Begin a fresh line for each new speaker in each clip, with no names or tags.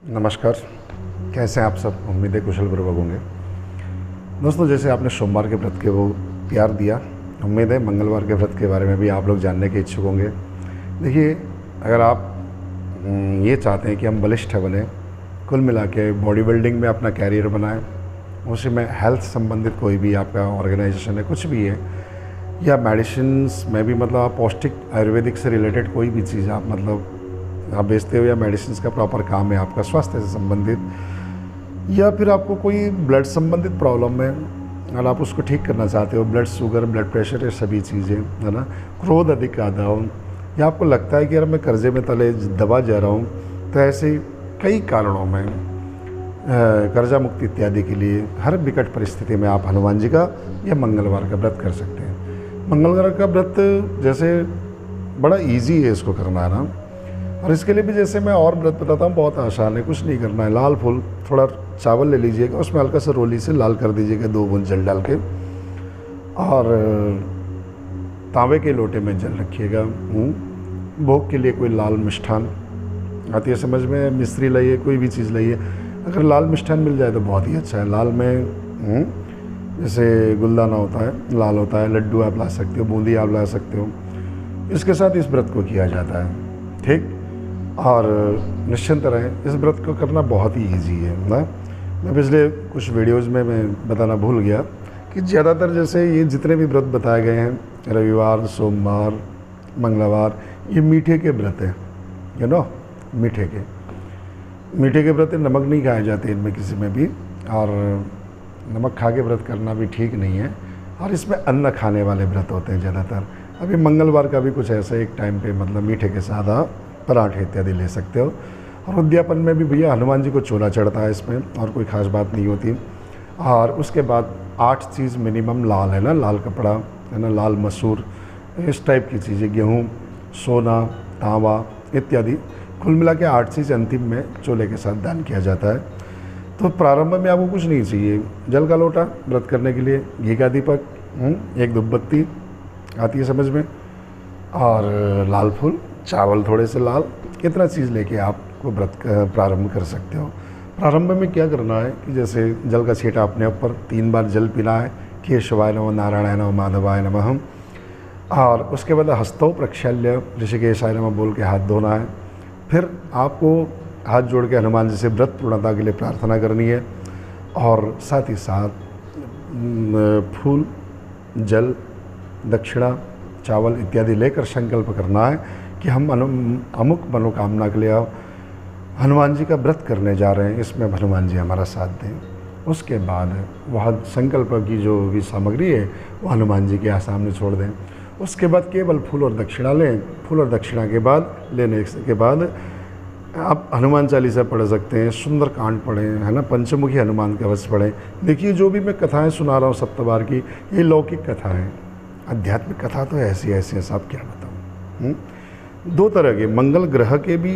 नमस्कार, कैसे हैं आप सब। उम्मीद है कुशल पूर्वक होंगे। दोस्तों, जैसे आपने सोमवार के व्रत के वो प्यार दिया, उम्मीद है मंगलवार के व्रत के बारे में भी आप लोग जानने के इच्छुक होंगे। देखिए, अगर आप ये चाहते हैं कि हम बलिष्ठ बने, कुल मिला के बॉडी बिल्डिंग में अपना कैरियर बनाएं, उसी में हेल्थ संबंधित कोई भी आपका ऑर्गेनाइजेशन है, कुछ भी है, या मेडिसिन्स में भी, मतलब आप पौष्टिक आयुर्वेदिक से रिलेटेड कोई भी चीज़ आप आप बेचते हो, या मेडिसिन का प्रॉपर काम है आपका स्वास्थ्य से संबंधित, या फिर आपको कोई ब्लड संबंधित प्रॉब्लम है और आप उसको ठीक करना चाहते हो, ब्लड शुगर, ब्लड प्रेशर, ये सभी चीज़ें है ना, क्रोध अधिक आता हो, या आपको लगता है कि यार मैं कर्जे में तले दबा जा रहा हूँ, तो ऐसे कई कारणों में कर्जा मुक्ति इत्यादि के लिए हर विकट परिस्थिति में आप हनुमान जी का या मंगलवार का व्रत कर सकते हैं। मंगलवार का व्रत जैसे बड़ा इजी है इसको करना, है ना, और इसके लिए भी जैसे मैं और व्रत बताता हूँ, बहुत आसान है, कुछ नहीं करना है। लाल फूल, थोड़ा चावल ले लीजिएगा, उसमें हल्का सा रोली से लाल कर दीजिएगा, 2 बूंद जल डाल के, और तांबे के लोटे में जल रखिएगा। भोग के लिए कोई लाल मिष्ठान आती है समझ में, मिश्री लाइए, कोई भी चीज़ लाइए। अगर लाल मिष्ठान मिल जाए तो बहुत ही अच्छा है। लाल में जैसे गुलदाना होता है, लाल होता है, लड्डू आप ला सकते हो, बूंदी आप ला सकते हो। इसके साथ इस व्रत को किया जाता है, ठीक। और निश्चिंत रहें, इस व्रत को करना बहुत ही ईजी है ना। मैं पिछले कुछ वीडियोज़ में मैं बताना भूल गया कि ज़्यादातर जैसे ये जितने भी व्रत बताए गए हैं, रविवार, सोमवार, मंगलवार, ये मीठे के व्रत हैं, यू नो, मीठे के व्रत। नमक नहीं खाए जाते इनमें किसी में भी, और नमक खा के व्रत करना भी ठीक नहीं है, और इसमें अन्न खाने वाले व्रत होते हैं ज़्यादातर। अभी मंगलवार का भी कुछ ऐसा एक टाइम पे, मतलब मीठे के साथ आप पराठे इत्यादि ले सकते हो। और उद्यापन में भी भैया हनुमान जी को चोला चढ़ता है इसमें, और कोई ख़ास बात नहीं होती। और उसके बाद 8 चीज़ मिनिमम लाल है ना, लाल कपड़ा है ना, लाल मसूर, इस टाइप की चीज़ें, गेहूँ, सोना, तांबा इत्यादि, कुल मिला के 8 चीज़ अंतिम में चोले के साथ दान किया जाता है। तो प्रारंभ में आपको कुछ नहीं चाहिए, जल का लोटा व्रत करने के लिए, घी का दीपक, एक धूपबत्ती आती है समझ में, और लाल फूल, चावल थोड़े से लाल, कितना चीज़ लेके आपको व्रत प्रारंभ कर सकते हो। प्रारंभ में क्या करना है कि जैसे जल का छींटा अपने ऊपर 3 बार जल पीना है, केशवाय नमः, नारायणाय नमः, माधवाय नमः, और उसके बाद हस्तौ प्रक्षाल्य ऋषिकेशाय नमः बोल के हाथ धोना है। फिर आपको हाथ जोड़ के हनुमान जी से व्रत पूर्णता के लिए प्रार्थना करनी है, और साथ ही साथ फूल, जल, दक्षिणा, चावल इत्यादि लेकर संकल्प करना है कि हम अमुक मनोकामना के लिए हनुमान जी का व्रत करने जा रहे हैं, इसमें हनुमान जी हमारा साथ दें। उसके बाद वह संकल्प की जो भी सामग्री है वो हनुमान जी के सामने छोड़ दें। उसके बाद केवल फूल और दक्षिणा लें। फूल और दक्षिणा के बाद लेने के बाद आप हनुमान चालीसा पढ़ सकते हैं, सुंदर कांड पढ़ें, है ना, पंचमुखी हनुमान कवच पढ़ें। देखिए, जो भी मैं कथाएं सुना रहा हूँ सप्तबार की, ये लौकिक कथा है, आध्यात्मिक कथा तो ऐसी है, साहब क्या बताऊँ। 2 तरह के, मंगल ग्रह के भी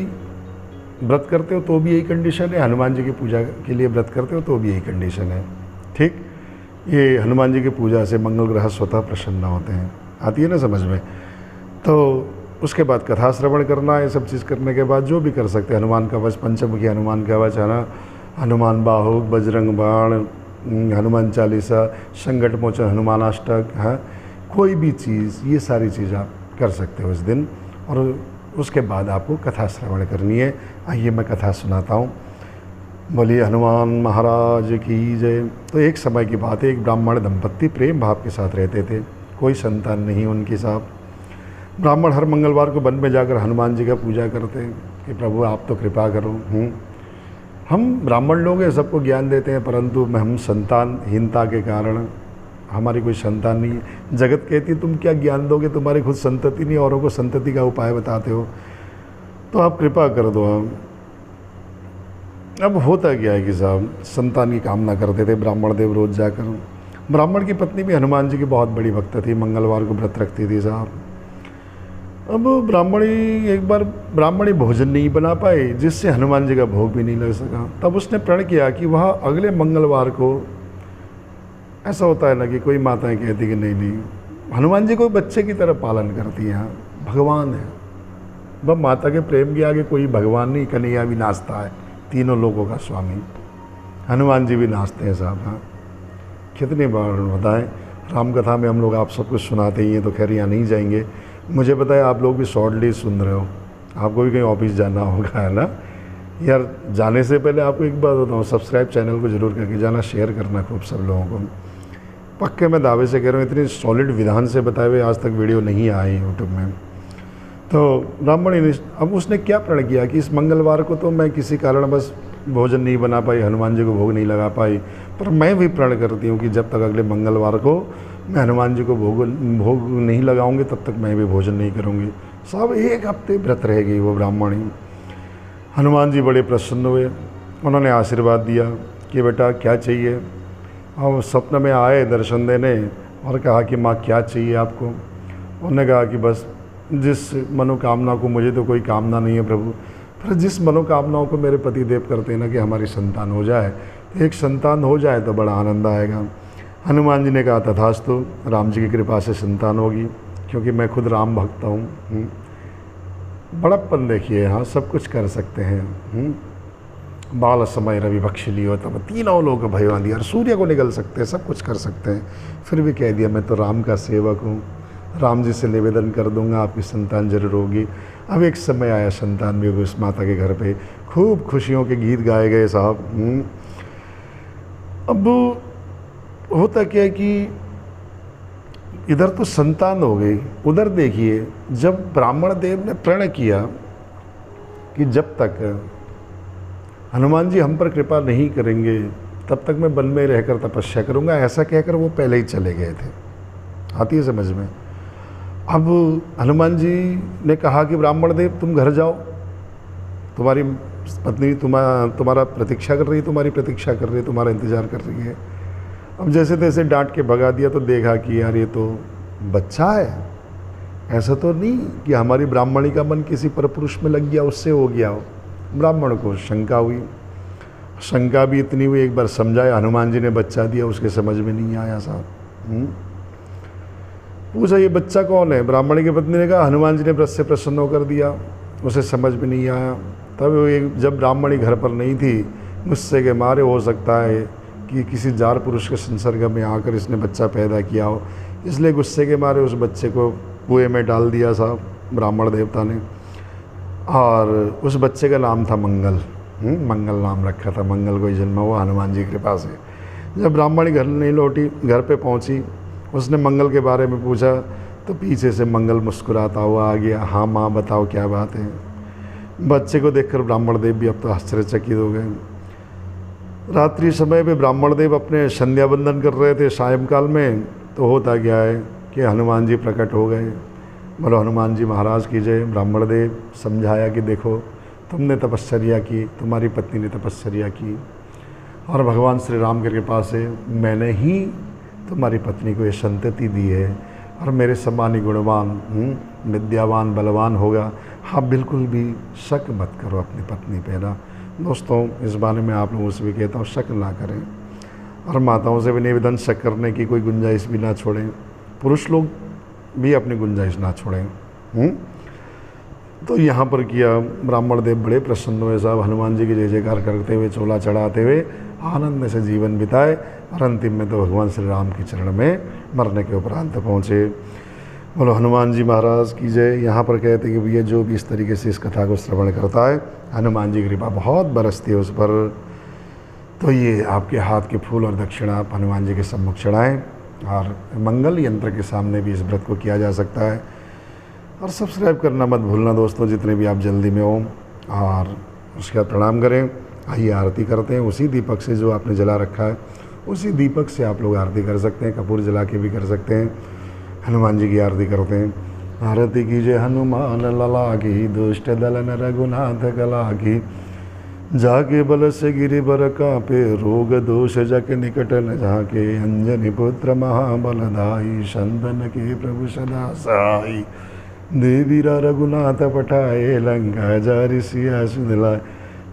व्रत करते हो तो भी यही कंडीशन है, हनुमान जी की पूजा के लिए व्रत करते हो तो भी यही कंडीशन है, ठीक। ये हनुमान जी की पूजा से मंगल ग्रह स्वतः प्रसन्न होते हैं, आती है ना समझ में। तो उसके बाद कथा श्रवण करना, ये सब चीज़ करने के बाद जो भी कर सकते हैं, हनुमान कवच, पंचमुखी हनुमान कवच, है ना, हनुमान बाहु, बजरंग बाण, हनुमान चालीसा, संकट मोचन हनुमान अष्टक, है, कोई भी चीज़, ये सारी चीज़ आप कर सकते हो इस दिन। और उसके बाद आपको कथा श्रवण करनी है। आइए मैं कथा सुनाता हूँ। बोलिए हनुमान महाराज की जय। तो एक समय की बात है, एक ब्राह्मण दंपत्ति प्रेम भाव के साथ रहते थे, कोई संतान नहीं उनके साथ। ब्राह्मण हर मंगलवार को वन में जाकर हनुमान जी का पूजा करते हैं कि प्रभु आप तो कृपा करो। हम ब्राह्मण लोग हैं, सबको ज्ञान देते हैं, परंतु हम संतानहीनता के कारण हमारी कोई संतान नहीं है। जगत कहती है तुम क्या ज्ञान दोगे, तुम्हारी खुद संतति नहीं, औरों को संतति का उपाय बताते हो, तो आप कृपा कर दो। अब होता क्या है कि साहब, संतान की कामना करते थे ब्राह्मण देव रोज जाकर। ब्राह्मण की पत्नी भी हनुमान जी की बहुत बड़ी भक्त थी, मंगलवार को व्रत रखती थी साहब। अब ब्राह्मणी भोजन नहीं बना पाई, जिससे हनुमान जी का भोग भी नहीं लग सका। तब उसने प्रण किया कि वह अगले मंगलवार को, ऐसा होता है ना कि कोई माताएं कहती कि नहीं, हनुमान जी को बच्चे की तरह पालन करती हैं, भगवान है। वह माता के प्रेम के आगे कोई भगवान नहीं, कन्हैया भी नाचता है, तीनों लोगों का स्वामी। हनुमान जी भी नाचते हैं साहब। हाँ, कितनी बार बताएं, राम कथा में हम लोग आप सब कुछ सुनाते ही हैं, तो खैर यहाँ नहीं जाएंगे। मुझे पता है आप लोग भी शॉर्टली सुन रहे हो, आपको भी कहीं ऑफिस जाना होगा, है ना यार। जाने से पहले आपको एक बात बताऊँ, सब्सक्राइब चैनल को जरूर करके जाना, शेयर करना खूब सब लोगों को। पक्के मैं दावे से कह रहा हूँ, इतनी सॉलिड विधान से बताए हुए आज तक वीडियो नहीं आई यूट्यूब में। तो ब्राह्मणी ने अब उसने क्या प्रण किया कि इस मंगलवार को तो मैं किसी कारण बस भोजन नहीं बना पाई, हनुमान जी को भोग नहीं लगा पाई, पर मैं भी प्रण करती हूँ कि जब तक अगले मंगलवार को मैं हनुमान जी को भोग नहीं लगाऊंगी तब तक मैं भी भोजन नहीं करूँगी। सब 1 हफ्ते व्रत रहेगी वो ब्राह्मणी। हनुमान जी बड़े प्रसन्न हुए, उन्होंने आशीर्वाद दिया कि बेटा क्या चाहिए। और स्वप्न में आए दर्शन देने और कहा कि माँ क्या चाहिए आपको। उन्होंने कहा कि बस जिस मनोकामना को, मुझे तो कोई कामना नहीं है प्रभु, पर जिस मनोकामनाओं को मेरे पति देव करते हैं ना कि हमारी संतान हो जाए, तो एक संतान हो जाए तो बड़ा आनंद आएगा। हनुमान जी ने कहा तथास्तु, राम जी की कृपा से संतान होगी, क्योंकि मैं खुद राम भक्त हूँ। बड़प्पन देखिए, हाँ सब कुछ कर सकते हैं। बाल समय रवि बख्श लियो तब तीनों लोग भयवान दिया, और सूर्य को निगल सकते हैं, सब कुछ कर सकते हैं। फिर भी कह दिया मैं तो राम का सेवक हूँ, राम जी से निवेदन कर दूंगा आपकी संतान जरूर होगी। अब एक समय आया, संतान भी होगी उस माता के घर पे, खूब खुशियों के गीत गाए गए साहब। अब होता क्या है कि इधर तो संतान हो गई, उधर देखिए जब ब्राह्मण देव ने प्रण किया कि जब तक हनुमान जी हम पर कृपा नहीं करेंगे तब तक मैं वन में रहकर तपस्या करूंगा, ऐसा कहकर वो पहले ही चले गए थे। आती है समझ में। अब हनुमान जी ने कहा कि ब्राह्मण देव तुम घर जाओ, तुम्हारी पत्नी तुम्हारा प्रतीक्षा कर रही है, तुम्हारी प्रतीक्षा कर रही है, तुम्हारा इंतज़ार कर रही है। अब जैसे तैसे डांट के भगा दिया तो देखा कि यार ये तो बच्चा है, ऐसा तो नहीं कि हमारी ब्राह्मणी का मन किसी परपुरुष में लग गया, उससे हो गया हो। ब्राह्मण को शंका हुई, शंका भी इतनी हुई, एक बार समझाया, हनुमान जी ने बच्चा दिया, उसके समझ में नहीं आया साहब। पूछा ये बच्चा कौन है, ब्राह्मणी की पत्नी ने कहा हनुमान जी ने व्रत से प्रसन्न होकर दिया, उसे समझ में नहीं आया। तब जब ब्राह्मणी घर पर नहीं थी, गुस्से के मारे हो सकता है कि किसी जार पुरुष के संसर्ग में आकर इसने बच्चा पैदा किया हो, इसलिए गुस्से के मारे उस बच्चे को कुएं में डाल दिया साहब ब्राह्मण देवता ने। और उस बच्चे का नाम था मंगल। मंगल नाम रखा था, मंगल को ही जन्मा हुआ हनुमान जी की कृपा से। जब ब्राह्मणी घर नहीं लौटी, घर पे पहुंची, उसने मंगल के बारे में पूछा तो पीछे से मंगल मुस्कुराता हुआ आ गया, हाँ माँ बताओ क्या बात है। बच्चे को देखकर ब्राह्मण देव भी अब तो आश्चर्यचकित हो गए। रात्रि समय पे ब्राह्मण देव अपने संध्या बंदन कर रहे थे सायंकाल में, तो होता क्या है कि हनुमान जी प्रकट हो गए। बोलो हनुमान जी महाराज की जय। ब्राह्मण देव समझाया कि देखो तुमने तपस्या की, तुम्हारी पत्नी ने तपस्या की, और भगवान श्री राम की कृपा से मैंने ही तुम्हारी पत्नी को ये संतति दी है, और मेरे सम्मानी गुणवान विद्यावान बलवान होगा। हाँ बिल्कुल भी शक मत करो अपनी पत्नी पे ना। दोस्तों इस बारे में आप लोगों से भी कहता हूँ शक ना करें, और माताओं से भी निवेदन शक करने की कोई गुंजाइश भी ना छोड़ें, पुरुष लोग भी अपनी गुंजाइश ना छोड़ें। तो यहाँ पर किया, ब्राह्मण देव बड़े प्रसन्न हुए साहब, हनुमान जी की जय जयकार करते हुए, चोला चढ़ाते हुए आनंद से जीवन बिताए, और अंतिम में तो भगवान श्री राम के चरण में मरने के उपरांत पहुँचे। बोलो हनुमान जी महाराज की जय। यहाँ पर कहते हैं कि भैया जो भी इस तरीके से इस कथा को श्रवण करता है, हनुमान जी की कृपा बहुत बरसती है उस पर। तो ये आपके हाथ के फूल और दक्षिणा आप हनुमान जी के सम्मुख चढ़ाएँ, और मंगल यंत्र के सामने भी इस व्रत को किया जा सकता है। और सब्सक्राइब करना मत भूलना दोस्तों, जितने भी आप जल्दी में हो, और उसके बाद प्रणाम करें। आइए आरती करते हैं, उसी दीपक से जो आपने जला रखा है उसी दीपक से आप लोग आरती कर सकते हैं, कपूर जला के भी कर सकते हैं। हनुमान जी की आरती करते हैं। आरती कीजिए हनुमान लला की, दुष्ट दलन रघुनाथ कला की, जाके बल से गिरि बर कापे, रोग दोष जग निकट न जाके, अंजनी पुत्र महाबलदाई, संतन के प्रभु सदा सहाई, देवीरा रघुनाथ पठाए, लंका जारी सिया सुधलाए,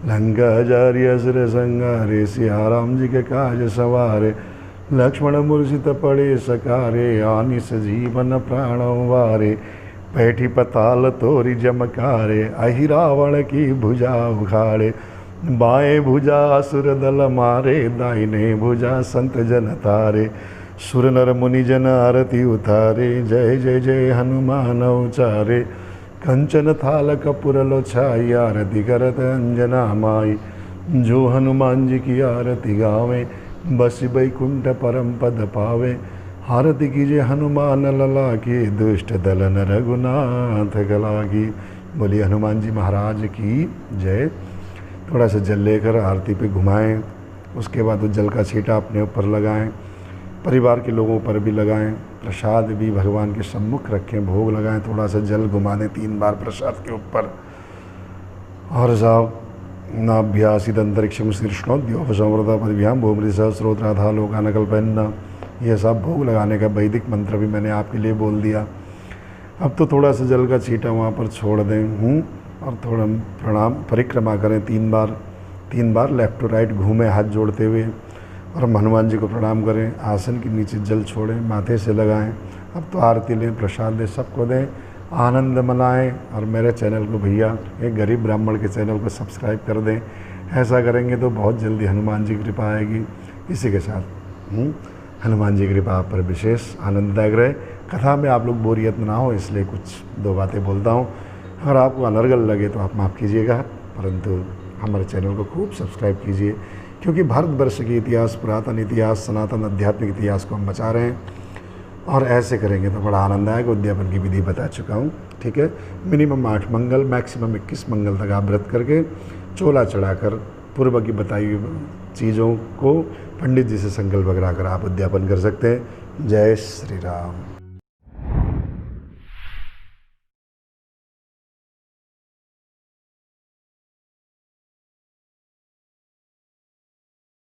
लंका जारी असुर संहारे, सिया राम जी के काज सवारे, लक्ष्मण मूर्छित पड़े सकारे, आनि सजीवन प्राण वारे, बैठी पताल तोरी जमकारे, अहि रावण की भुजा उखाड़े, बाएं भुजा असुर दल मारे, दाहिने भुजा संत जन तारे। सुर नर मुनि जन आरती उतारे, जय जय जय हनुमान उचारे। कंचन थाल कपूर लो छाई, आरती करत अंजना माई। जो हनुमान जी की आरती गावे, बस बैकुंठ परम पद पावे। आरती कीजिए हनुमान लला की, दुष्ट दलन रघुनाथ गला की। बोलिए हनुमान जी महाराज की जय। थोड़ा सा जल लेकर आरती पे घुमाएं, उसके बाद उस जल का छींटा अपने ऊपर लगाएं, परिवार के लोगों पर भी लगाएं। प्रसाद भी भगवान के सम्मुख रखें, भोग लगाएं। थोड़ा सा जल घुमा दें 3 बार प्रसाद के ऊपर। और साहब नाभ्यासित अंतरिक्षम शीर्षणोद्योग संवृता परिभ्याम भूमि सहस्रोत्राधा लोकानकल्पन्ना। यह सब भोग लगाने का वैदिक मंत्र भी मैंने आपके लिए बोल दिया। अब तो थोड़ा सा जल का छींटा वहाँ पर छोड़ दें और थोड़ा प्रणाम परिक्रमा करें 3 बार लेफ़्ट टू राइट घूमें हाथ जोड़ते हुए, और हनुमान जी को प्रणाम करें। आसन के नीचे जल छोड़ें, माथे से लगाएं। अब तो आरती लें, प्रसाद दें, सबको दें, आनंद मनाएं। और मेरे चैनल को भैया एक गरीब ब्राह्मण के चैनल को सब्सक्राइब कर दें। ऐसा करेंगे तो बहुत जल्दी हनुमान जी की कृपा आएगी। इसी के साथ हनुमान जी की कृपा आप पर विशेष आनंददायक रहे। कथा में आप लोग बोरियत ना हो, इसलिए कुछ 2 बातें बोलता हूँ। अगर आपको अनर्गल लगे तो आप माफ़ कीजिएगा, परंतु हमारे चैनल को खूब सब्सक्राइब कीजिए, क्योंकि भारतवर्ष के इतिहास, पुरातन इतिहास, सनातन आध्यात्मिक इतिहास को हम बचा रहे हैं। और ऐसे करेंगे तो बड़ा आनंद आएगा। उद्यापन की विधि बता चुका हूँ, ठीक है। मिनिमम 8 मंगल, मैक्सिमम 21 मंगल तक आप व्रत करके चोला चढ़ाकर पूर्व की बताई हुई चीज़ों को पंडित जी से संकल्प कराकर आप उद्यापन कर सकते हैं। जय श्री राम।